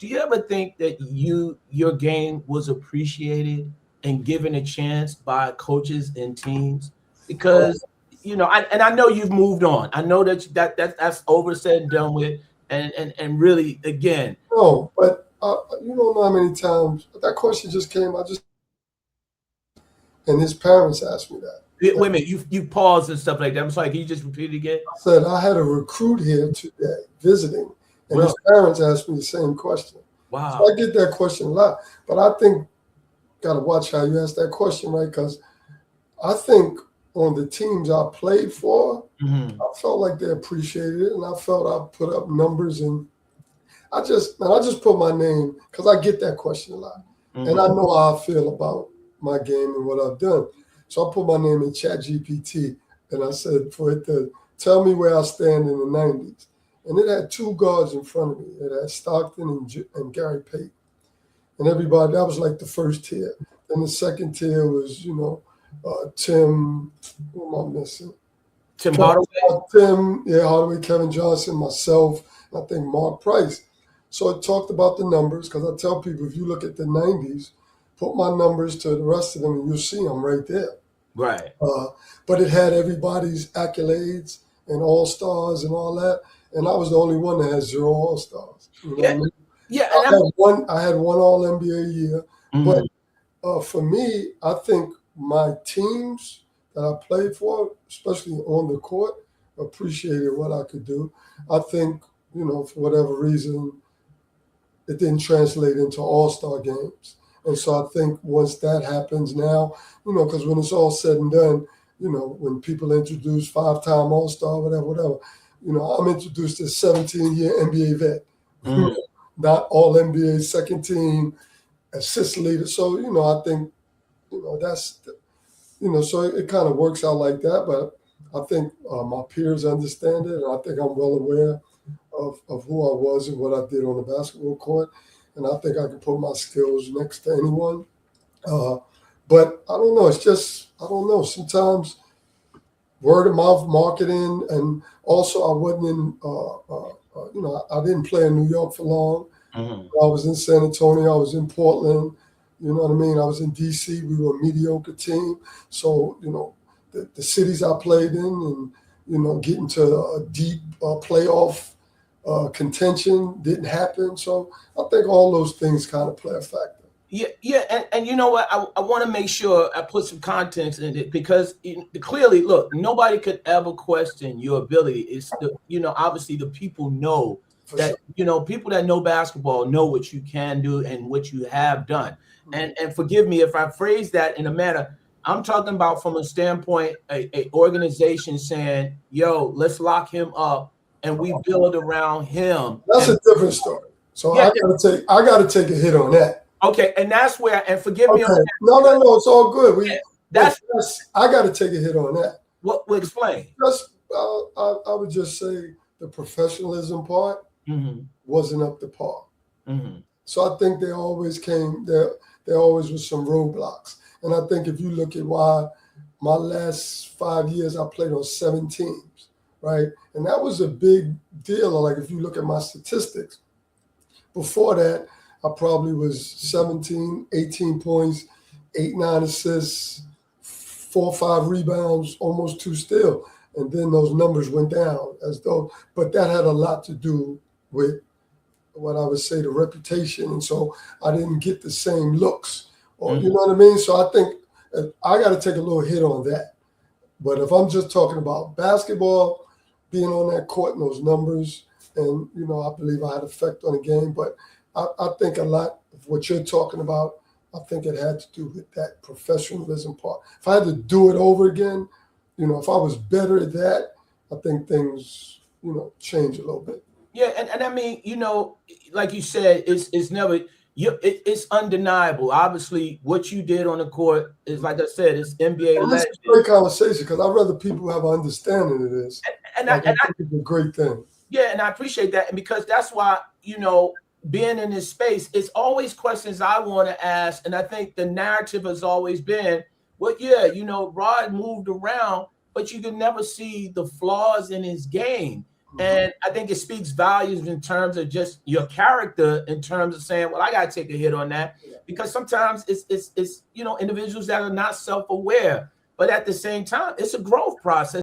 Do you ever think that your game was appreciated and given a chance by coaches and teams? Oh, Because I know you've moved on. I know that's over said and done with, and really again, no, but you don't know how many times that question just came. I just and his parents asked me that. wait a minute, you paused and stuff like that. I'm sorry, can you just repeat it again? I said I had a recruit here today visiting, and Really? his parents asked me the same question. So Wow. I get that question a lot, but I think got to watch how you ask that question, right? Because I think on the teams I played for, Hmm. I felt like they appreciated it, and I felt I put up numbers, and I just put my name because I get that question a lot, and I Hmm. know how I feel about my game and what I've done. So I put my name in Chat GPT, and I said for it to tell me where I stand in the '90s, and it had two guards in front of me. It had Stockton and Gary Payton, and everybody that was like the first tier. Then the second tier was Tim. Who am I missing? Tim Kevin, Hardaway. Tim, yeah, Hardaway, Kevin Johnson, myself, and I think Mark Price. So it talked about the numbers because I tell people if you look at the '90s, put my numbers to the rest of them, and you'll see them right there. Right. Uh, but it had everybody's accolades and all stars and all that, and I was the only one that had zero all stars. You know what Yeah. I mean? Yeah. I And I'm. had one. I had one All NBA year, but Mhm. for me, I think my teams that I played for, especially on the court, appreciated what I could do. I think, for whatever reason, it didn't translate into all star games. And so I think once that happens now, because when it's all said and done, when people introduce 5-time all star, whatever, I'm introduced as 17-year NBA vet, Mhm. not all NBA second team assist leader. So, I think that's so it kind of works out like that. But I think my peers understand it, and I think I'm well aware of who I was and what I did on the basketball court, and I think I can put my skills next to anyone. Uh, but I don't know. It's just I don't know. Sometimes word of mouth marketing, and also I wasn't in. I didn't play in New York for long. Mhm. I was in San Antonio. I was in Portland. You know what I mean? I was in DC. We were a mediocre team. So, the cities I played in and, getting to a deep playoff contention didn't happen. So I think all those things kind of play a factor. Yeah, yeah, and you know what? I want to make sure I put some context in it because clearly, look, nobody could ever question your ability. It's obviously the people know For that sure. people that know basketball know what you can do and what you have done. And forgive me if I phrase that in a manner. I'm talking about from a standpoint, a organization saying, "Yo, let's lock him up and we build around him." That's And a different story. So yeah, I gotta take a hit on that. okay, and that's where, and forgive me on Okay. that No, no, because no. It's all good. But that's I got to take a hit on that. what will explain. Just, I would just say the professionalism part Hmm. wasn't up to par. Hmm. So I think they always came there. There always was some roadblocks, and I think if you look at why my last 5 years I played on 7 teams, right, and that was a big deal. Like if you look at my statistics, before that I probably was 17, 18 points, 8, 9 assists, 4 or 5 rebounds, almost 2 steals, and then those numbers went down as though. But that had a lot to do with what I would say the reputation, and so I didn't get the same looks, or you Hmm. know what I mean. So I think I got to take a little hit on that. But if I'm just talking about basketball, being on that court and those numbers, and I believe I had effect on the game. But I think a lot of what you're talking about, I think it had to do with that professionalism part. If I had to do it over again, if I was better at that, I think things, change a little bit. Yeah, and I mean, like you said, it's never it's undeniable. Obviously, what you did on the court is, like I said, it's NBA And this is a legend. great conversation because I'd rather people have an understanding of this. And I, Like, I and think it's a great thing. Yeah, and I appreciate that. And because that's why, being in this space, it's always questions I want to ask. And I think the narrative has always been, well, yeah, Rod moved around, but you can never see the flaws in his game. And I think it speaks values in terms of just your character, in terms of saying, well, I got to take a hit on that, because sometimes it's individuals that are not self-aware, but at the same time, it's a growth process.